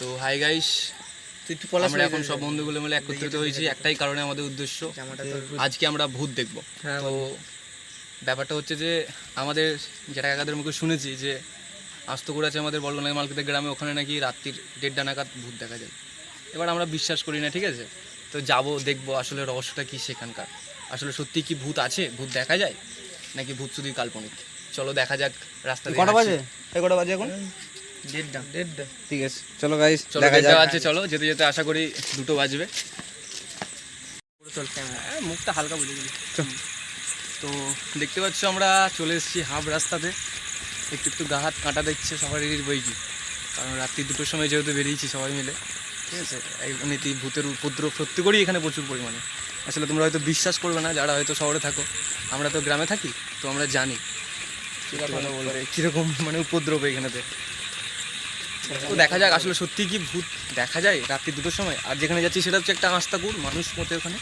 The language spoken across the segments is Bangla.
তো হাই গাইস, আমরা এখন সব বন্ধুগুলো মিলে একত্রিত হয়েছি একটাই কারণে, আমাদের উদ্দেশ্য আজকে আমরা ভূত দেখব। তো ব্যাপারটা হচ্ছে যে আমাদের যেটা কাকাদের মুখে শুনেছি যে আস্তকুড় আছে আমাদের বলগনাই মালকিদের গ্রামে, ওখানে নাকি রাত্রির 1:30 নাগাদ ভূত দেখা যায়। এবার আমরা বিশ্বাস করি না, ঠিক আছে, তো যাব দেখব আসলে রহস্যটা কি সেখানকার, আসলে সত্যি কি ভূত আছে, ভূত দেখা যায় নাকি ভূত শুধুই কাল্পনিক। চলো দেখা যাক। রাস্তা কটা বাজে? কটা বাজে এখন? 1:30। ঠিক আছে, চলো গাইস দেখা যাচ্ছে। চলো যেতে যেতে আশা করি 2টো বাজবে। মুখটা হালকা বুঝে গেলি। তো দেখতে পাচ্ছ আমরা চলে এসেছি হাফ রাস্তাতে। একটু একটু গা হাত কাঁটা দেখছে সবারই বই কি, কারণ রাত্রি 2টোর সময় যেহেতু বেরিয়েছি সবাই মিলে, ঠিক আছে। এমনিতে ভূতের উপদ্রব সত্যি করেই এখানে প্রচুর পরিমাণে। আসলে তোমরা হয়তো বিশ্বাস করবে না যারা হয়তো শহরে থাকো, আমরা তো গ্রামে থাকি, তো আমরা জানি বলবে কীরকম মানে উপদ্রব এখানেতে। তো দেখা যাক আসলে সত্যি কি ভূত দেখা যায় রাত্রি 2টোর সময়। আর যেখানে যাচ্ছি সেটা হচ্ছে একটা আস্তাকুড়, মানুষ মতে ওখানে,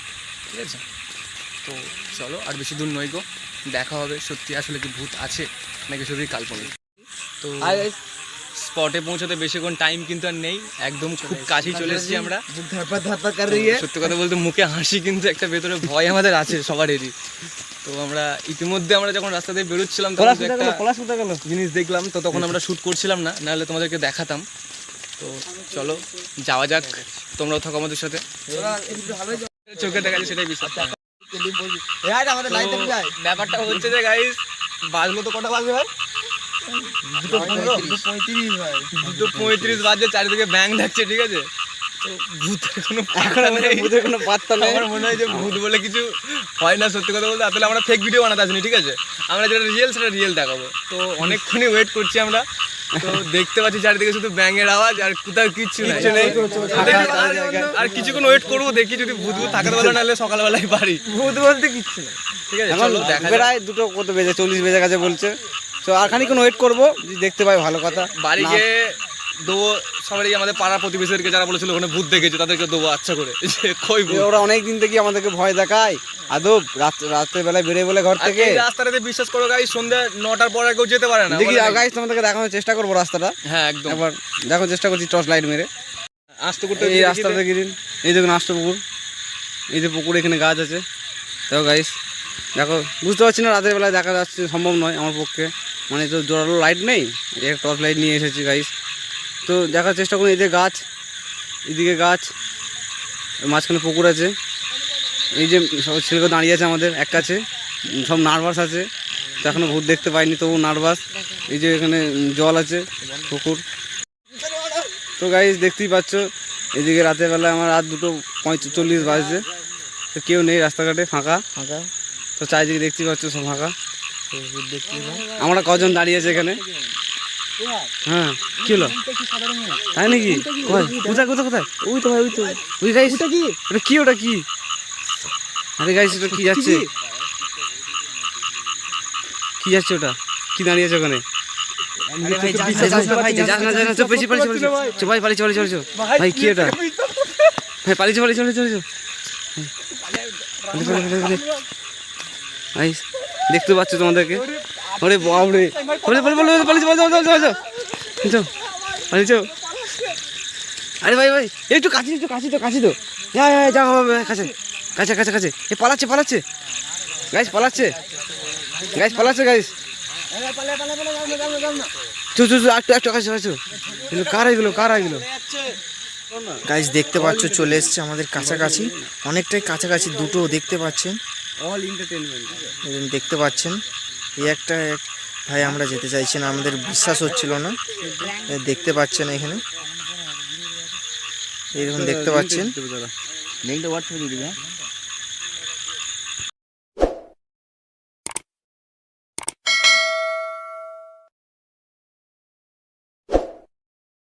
ঠিক আছে। তো চলো, আর বেশি দূর নয় গো, দেখা হবে সত্যি আসলে কি ভূত আছে নাকি শুধুই কাল্পনিক। তো স্পটে পৌঁছাতে বেশিক্ষণ টাইম কিন্তু আর নেই, একদম খুব কাছেই চলে এসেছি আমরা। সত্যি কথা বলতে মুখে হাসি, কিন্তু একটা ভেতরে ভয় আমাদের আছে সবারই। তো আমরা ইতিমধ্যে আমরা যখন রাস্তা দিয়ে বেরোচ্ছিলাম তখন একটা জিনিস দেখলাম, তো তখন আমরা শ্যুট করছিলাম না, নাহলে তোমাদেরকে দেখাতাম। তো চলো যাওয়া যাক, তোমরাও থাকো আমাদের সাথে। চোখে দেখা যায় সেটাই বিষয়। ব্যাপারটা হচ্ছে যে গাইস, বাজলো তো কটা বাজবে ভাই? 2:35 বাজে, চারিদিকে ব্যাং ডাকছে, ঠিক আছে। তো ভূতের কোনো পাত্তা নেই। আমার মনে হয় যে ভূত বলে কিছু হয় না, সত্যি কথা বলতে। আসলে আমরা ফেক ভিডিও বানাতে আসিনি, ঠিক আছে, আমরা যেটা রিয়েল সেটা রিয়েল দেখাবো। তো অনেকক্ষণই ওয়েট করছি আমরা, তো দেখতে পাচ্ছি চারিদিকে শুধু ব্যাঙের আওয়াজ, আর কোথাও কিচ্ছু নেই। আর কিছুক্ষণ ওয়েট করবো, দেখি যদি ভূত থাকে তো বলো, নাহলে সকালবেলায় বাড়ি। ভূত বলতে কিচ্ছু নেই, ঠিক আছে। চলো দেখা যাক। প্রায় 2টো কত বেজে 40 বেজে গেছে বলছে। তো আর খানিকক্ষণ ওয়েট করবো, যদি দেখতে পাই ভালো কথা। বাড়ি গিয়ে দেবো সবারই, আমাদের পাড়া প্রতিবেশীদেরকে যারা বলেছিল ওখানে ভূত দেখেছে তাদেরকে দেবো আচ্ছা করে। ওরা অনেক দিন থেকে আমাদেরকে ভয় দেখায়, আদৌ রাত্রের বেলায় বেরিয়ে বলে ঘর থেকে। রাস্তাটাতে বিশ্বাস করো গাইস, সন্ধ্যা 9টার পর আর কেউ যেতে পারে না। দেখি গাইস তোমাদেরকে দেখানোর চেষ্টা করবো রাস্তাটা। হ্যাঁ একদম, একবার দেখার চেষ্টা করছি টর্চ লাইট মেরে। এই রাস্তাটা গিয়ে এই দেখুন আষ্ট পুকুর, এই যে পুকুর, এখানে গাছ আছে। দেখো গাইস, দেখো বুঝতে পারছি না, রাতের বেলায় দেখা যাচ্ছে সম্ভব নয় আমার পক্ষে, মানে তো জোরালো লাইট নেই, এক টর্চ লাইট নিয়ে এসেছি গাইস। তো দেখার চেষ্টা করুন, এই যে গাছ, এদিকে গাছ, মাঝখানে পুকুর আছে। এই যে সব ছেলেকে দাঁড়িয়ে আছে আমাদের এক কাছে, সব নার্ভাস আছে, তো এখনও ভূত দেখতে পাইনি তবু নার্ভাস। এই যে এখানে জল আছে, পুকুর। তো গাইস দেখতেই পাচ্ছ, এদিকে রাতের বেলায় আমার রাত 2:45 বাজছে, তো কেউ নেই রাস্তাঘাটে, ফাঁকা ফাঁকা। তো চারিদিকে দেখতেই পাচ্ছ সব ফাঁকা। আমরা কজন দাঁড়িয়ে আছে এখানে? হ্যাঁ কি হলো, তাই নাকি? কোথায় কোথায় কোথায়? ওই তো ভাই, ওই তো ওই গাইস, ওটা কি? ওটা কি? আরে গাইস ওটা কি যাচ্ছে? কি যাচ্ছে ওটা? কি দাঁড়িয়ে আছে ওখানে? ভাই কি ওটা? ভাই পালিয়েছে পালিয়েছে পালিয়েছে। ভাই দেখতে পাচ্ছ তোমাদেরকে? ওরে বাপরে, পালিয়েছ। আরে ভাই ভাই একটু কাছে, একটু কাছে তো, কাছে তো, যা কাছে কাছে কাছে কাছে। এ পালাচ্ছে পালাচ্ছে গাইস, পালাচ্ছে গাইস, পালাচ্ছে গাইস। চু চু একটু একটু কাছে কাছে। এগুলো কার, এগুলো কার, এগুলো গাইস দেখতে পাচ্ছ চলে এসছে আমাদের কাছাকাছি, অনেকটাই কাছাকাছি। 2টো দেখতে পাচ্ছেন, অল এন্টারটেইনমেন্ট দেখতে পাচ্ছেন। এই একটা ভাই আমরা যেতে চাইছি না, আমাদের বিশ্বাস হচ্ছিল না। দেখতে পাচ্ছেন এখানে, এরকম দেখতে পাচ্ছেন।